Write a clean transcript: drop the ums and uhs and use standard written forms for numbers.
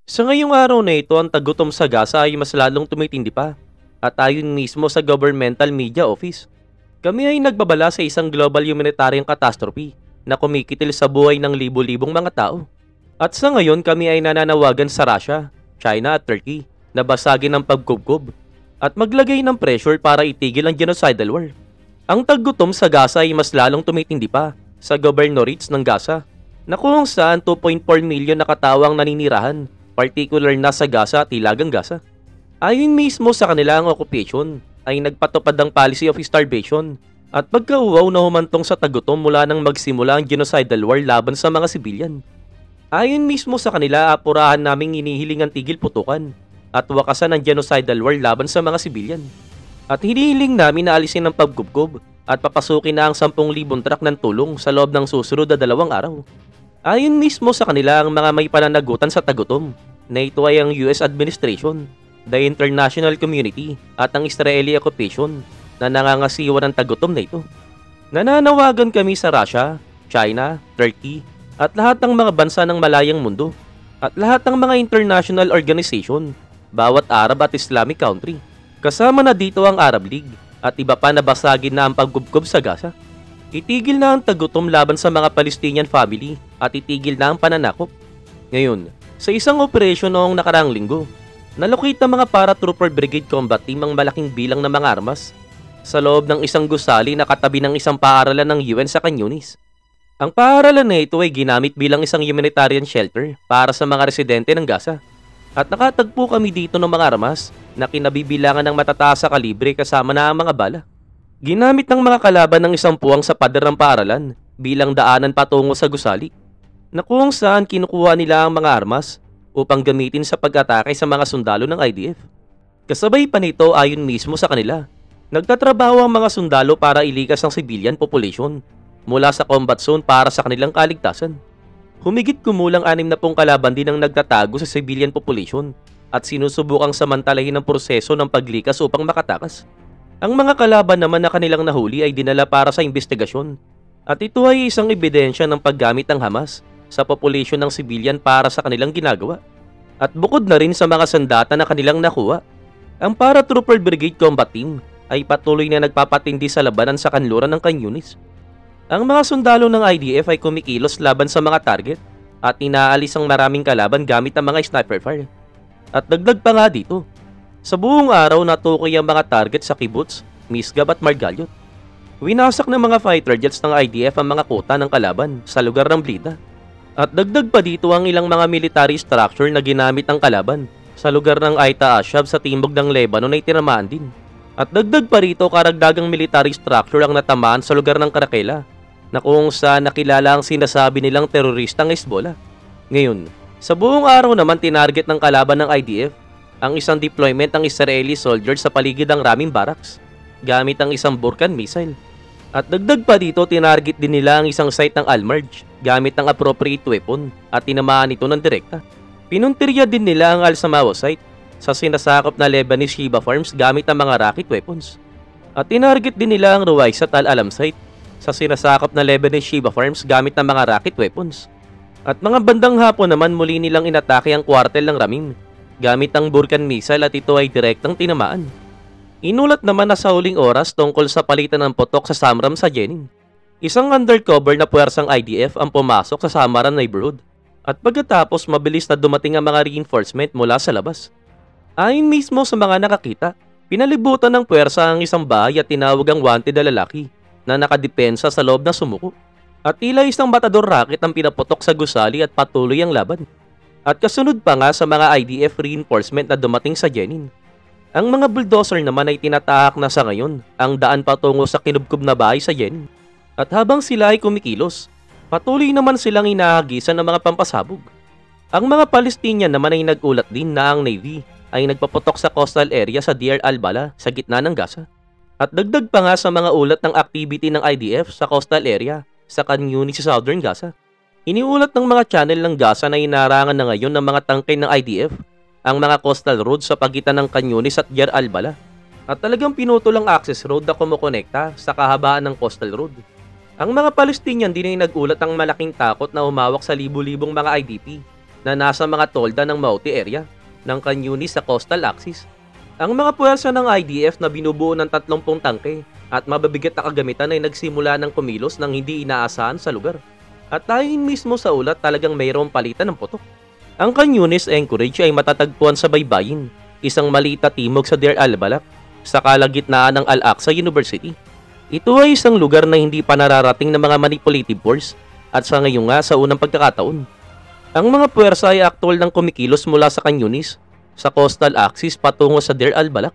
Sa ngayong araw na ito, ang tagutom sa Gaza ay mas lalong tumitindi pa. At ayon mismo sa Governmental Media Office, kami ay nagbabala sa isang global humanitarian catastrophe na kumikitil sa buhay ng libu-libong mga tao. At sa ngayon, kami ay nananawagan sa Russia, China at Turkey na basagin ang pagkubkob at maglagay ng pressure para itigil ang genocidal war. Ang tagutom sa Gaza ay mas lalong tumitindi pa sa governorates ng Gaza na kung saan 2.4 million na katawang naninirahan, particular na sa Gaza at Hilagang Gaza. Ayon mismo sa kanila, ang occupation ay nagpatupad ng policy of starvation at pagkauwaw na humantong sa tagutom mula nang magsimula ang genocidal war laban sa mga sibilyan. Ayon mismo sa kanila, apurahan naming inihiling ang tigil putukan at wakasan ang genocidal war laban sa mga sibilyan. At hinihiling namin na alisin ang pagkubkob at papasukin na ang 10,000 truck ng tulong sa loob ng susunod na 2 araw. Ayon mismo sa kanila, ang mga may pananagutan sa tagutom na ito ay ang US administration, the international community at ang Israeli occupation na nangangasiwa ng tagutom na ito. Nananawagan kami sa Russia, China, Turkey at lahat ng mga bansa ng malayang mundo at lahat ng mga international organization, bawat Arab at Islamic country. Kasama na dito ang Arab League at iba pa na basagin na ang pagkubkob sa Gaza. Itigil na ang tagutom laban sa mga Palestinian family at itigil na ang pananakop. Ngayon, sa isang operasyon noong nakaraang linggo, nalokit ang mga paratrooper brigade combat team ang malaking bilang ng mga armas sa loob ng isang gusali na katabi ng isang paaralan ng UN sa Khan Yunis. Ang paaralan na ito ay ginamit bilang isang humanitarian shelter para sa mga residente ng Gaza. At nakatagpo kami dito ng mga armas na kinabibilangan ng matataas sa kalibre kasama na ang mga bala. Ginamit ng mga kalaban ng isang puwang sa pader ng paaralan bilang daanan patungo sa gusali, na kung saan kinukuha nila ang mga armas upang gamitin sa pag-atake sa mga sundalo ng IDF. Kasabay pa nito, ayon mismo sa kanila, nagtatrabaho ang mga sundalo para ilikas ang civilian population mula sa combat zone para sa kanilang kaligtasan. Humigit kumulang 60 kalaban din ang nagtatago sa civilian population at sinusubukang samantalahin ang proseso ng paglikas upang makatakas. Ang mga kalaban naman na kanilang nahuli ay dinala para sa investigasyon at ito ay isang ebidensya ng paggamit ng Hamas sa population ng civilian para sa kanilang ginagawa. At bukod na rin sa mga sandata na kanilang nakuha, ang Paratrooper Brigade Combat Team ay patuloy na nagpapatindi sa labanan sa kanluran ng Khan Yunis. Ang mga sundalo ng IDF ay kumikilos laban sa mga target at inaalis ang maraming kalaban gamit ang mga sniper fire. At dagdag pa nga dito, sa buong araw natukoy ang mga target sa kibbutz, Misgab at Margalyot. Winasak ng mga fighter jets ng IDF ang mga kota ng kalaban sa lugar ng Blida. At dagdag pa dito ang ilang mga military structure na ginamit ng kalaban sa lugar ng Aita Ashab sa timog ng Lebanon ay tinamaan din. At dagdag pa rito, karagdagang military structure ang natamaan sa lugar ng Karakela na kung saan nakilala ang sinasabi nilang teroristang Hezbollah. Ngayon, sa buong araw naman tinarget ng kalaban ng IDF ang isang deployment ng Israeli soldiers sa paligid ng Ramim Barracks gamit ang isang Burkan missile. At dagdag pa dito, tinarget din nila ang isang site ng Al-Marj gamit ang appropriate weapon at tinamaan ito ng direkta. Pinuntirya din nila ang Al-Samawa site sa sinasakop na Lebanese Sheba Farms gamit ang mga rocket weapons. At tinarget din nila ang Ruwaysat Al-Alam site sa sinasakop na Lebanese Sheba Farms gamit ang mga rocket weapons. At mga bandang hapon naman muli nilang inatake ang kwartel ng Ramim gamit ang Burkan missile at ito ay direktang tinamaan. Inulat naman na sa huling oras tungkol sa palitan ng putok sa Samram sa Jenin. Isang undercover na puwersang IDF ang pumasok sa Samaran neighborhood at pagkatapos mabilis na dumating ang mga reinforcement mula sa labas. Ayon mismo sa mga nakakita, pinalibutan ng puwersa ang isang bahay at tinawag ang wanted na lalaki na nakadepensa sa loob ng sumuko. At tila isang matador rocket ang pinaputok sa gusali at patuloy ang laban. At kasunod pa nga sa mga IDF reinforcement na dumating sa Jenin. Ang mga bulldozer naman ay tinatahak na sa ngayon ang daan patungo sa kinubkob na bahay sa Jenin. At habang sila ay kumikilos, patuloy naman silang inahagisan ng mga pampasabog. Ang mga Palestinian naman ay nagulat din na ang Navy ay nagpaputok sa coastal area sa Deir al-Bala sa gitna ng Gaza. At dagdag pa nga sa mga ulat ng activity ng IDF sa coastal area sa Khan Yunis sa southern Gaza. Iniulat ng mga channel ng Gaza na inarangan na ngayon ng mga tangkay ng IDF ang mga coastal roads sa pagitan ng Khan Yunis at Deir al-Bala. At talagang pinutol ang access road na kumukonekta sa kahabaan ng coastal road. Ang mga Palestinian din ay nagulat ang malaking takot na humawak sa libu-libong mga IDP na nasa mga tolda ng Mauti area ng Kanyunis sa coastal axis. Ang mga puwersa ng IDF na binubuo ng 30 tangke at mababigat na kagamitan ay nagsimula ng kumilos ng hindi inaasahan sa lugar. At tayo mismo sa ulat talagang mayroong palitan ng putok. Ang Kanyunis Anchorage ay matatagpuan sa baybayin, isang maliit na timog sa Deir al-Balah, sa kalagitnaan ng Al-Aqsa University. Ito ay isang lugar na hindi pa nararating ng mga manipulative force at sa ngayon nga sa unang pagkakataon. Ang mga puwersa ay aktwal ng kumikilos mula sa Kanyunis, sa coastal axis patungo sa Deir al-Balah.